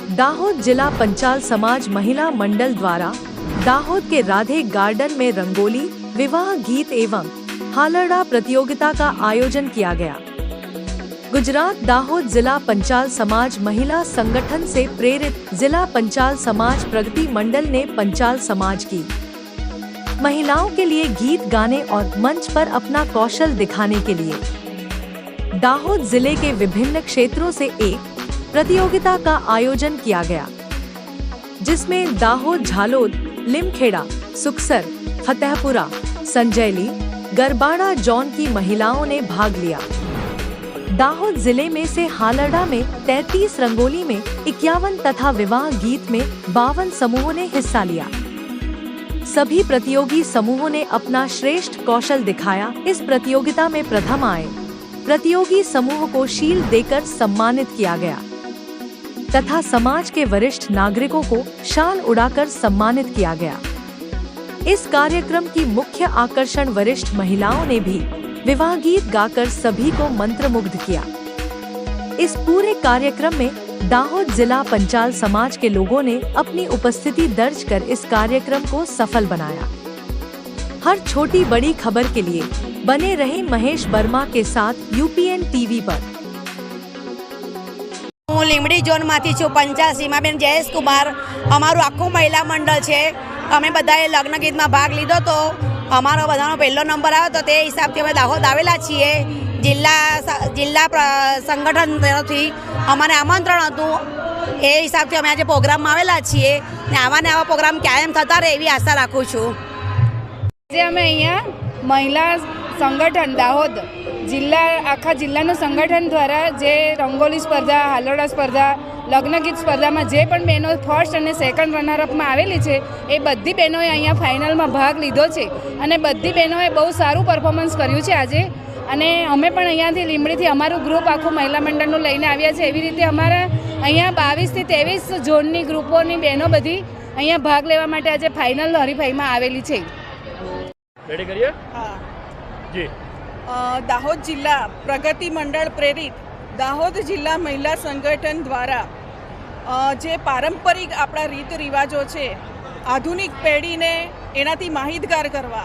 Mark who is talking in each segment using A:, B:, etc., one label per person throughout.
A: दाहोद जिला पंचाल समाज महिला मंडल द्वारा दाहोद के राधे गार्डन में रंगोली, विवाह गीत एवं हालरड़ा प्रतियोगिता का आयोजन किया गया। गुजरात दाहोद जिला पंचाल समाज महिला संगठन से प्रेरित जिला पंचाल समाज प्रगति मंडल ने पंचाल समाज की महिलाओं के लिए गीत गाने और मंच पर अपना कौशल दिखाने के लिए दाहोद जिले के विभिन्न क्षेत्रों से एक प्रतियोगिता का आयोजन किया गया, जिसमें दाहोद, झालोद, लिमखेड़ा, सुखसर, फतेहपुरा, संजैली, गरबाड़ा जॉन की महिलाओं ने भाग लिया। दाहोद जिले में से हालरड़ा में 33 रंगोली में 51 तथा विवाह गीत में 52 समूहों ने हिस्सा लिया। सभी प्रतियोगी समूहों ने अपना श्रेष्ठ कौशल दिखाया। इस प्रतियोगिता में प्रथम आए प्रतियोगी समूह को शील्ड देकर सम्मानित किया गया तथा समाज के वरिष्ठ नागरिकों को शाल उड़ाकर सम्मानित किया गया। इस कार्यक्रम की मुख्य आकर्षण वरिष्ठ महिलाओं ने भी विवाह गीत गाकर सभी को मंत्रमुग्ध किया। इस पूरे कार्यक्रम में दाहोद जिला पंचाल समाज के लोगों ने अपनी उपस्थिति दर्ज कर इस कार्यक्रम को सफल बनाया। हर छोटी बड़ी खबर के लिए बने रहे महेश वर्मा के साथ यूपीएन टीवी पर।
B: હું લીમડી ઝોનમાંથી છું, પંચાલ સીમાબેન જયેશ કુમાર। અમારું આખું મહિલા મંડળ છે। અમે બધાએ લગ્ન ગીતમાં ભાગ લીધો તો અમારો બધાનો પહેલો નંબર આવ્યો, તો તે હિસાબથી અમે દાહોદ આવેલા છીએ। જિલ્લા સંગઠન તરફથી અમારે આમંત્રણ હતું, એ હિસાબથી અમે આજે પ્રોગ્રામમાં આવેલા છીએ ને આવા ને આવા પ્રોગ્રામ કાયમ થતા રહે એવી આશા રાખું છું।
C: આજે અમે અહીંયા મહિલા સંગઠન દાહોદ જિલ્લા આખા જિલ્લાનું સંગઠન દ્વારા જે રંગોલી સ્પર્ધા, હાલરડા સ્પર્ધા, લગ્ન ગીત સ્પર્ધામાં જે પણ બહેનો ફર્સ્ટ અને સેકન્ડ રનરઅપમાં આવેલી છે એ બધી બહેનોએ અહીંયા ફાઇનલમાં ભાગ લીધો છે અને બધી બહેનોએ બહુ સારું પરફોર્મન્સ કર્યું છે આજે। અને અમે પણ અહીંયાથી લીમડીથી અમારું ગ્રુપ આખું મહિલા મંડળનું લઈને આવ્યા છે। એવી રીતે અમારા અહીંયા 22 થી 23 ઝોનની ગ્રુપોની બહેનો બધી અહીંયા ભાગ લેવા માટે આજે ફાઇનલ હરીફાઈમાં આવેલી છે।
D: રેડી કરીએ?
E: हाँ
D: જી।
E: दाहोद जिला प्रगति मंडल प्रेरित दाहोद जिला महिला संगठन द्वारा जे पारंपरिक अपना रीत रिवाजों है आधुनिक पेढ़ी ने एनाथी माहितगार करवा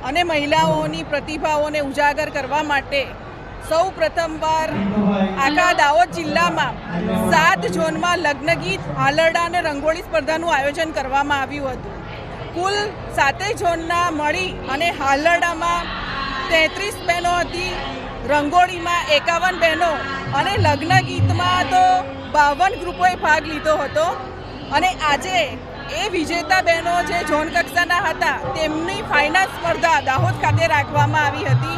E: अने महिलाओनी प्रतिभाओने उजागर करवा माटे सौ प्रथमवार आखा दाहोद जिल्ला में 7 झोन में लग्न गीत, हालरड़ा ने रंगोली स्पर्धानुं आयोजन करवामां आव्युं हतुं। कुल 7 झोनना मळी अने हालरड़ा में 33 बहनों थी, रंगोली में 51 बहनों अने लग्न गीत में तो 52 ग्रुपोए भाग लीधो हतो। अने आजे ए विजेता बहनों जे झोन कक्षाना हता तेमनी फाइनल स्पर्धा दाहोद खाते राखवामां आवी हती।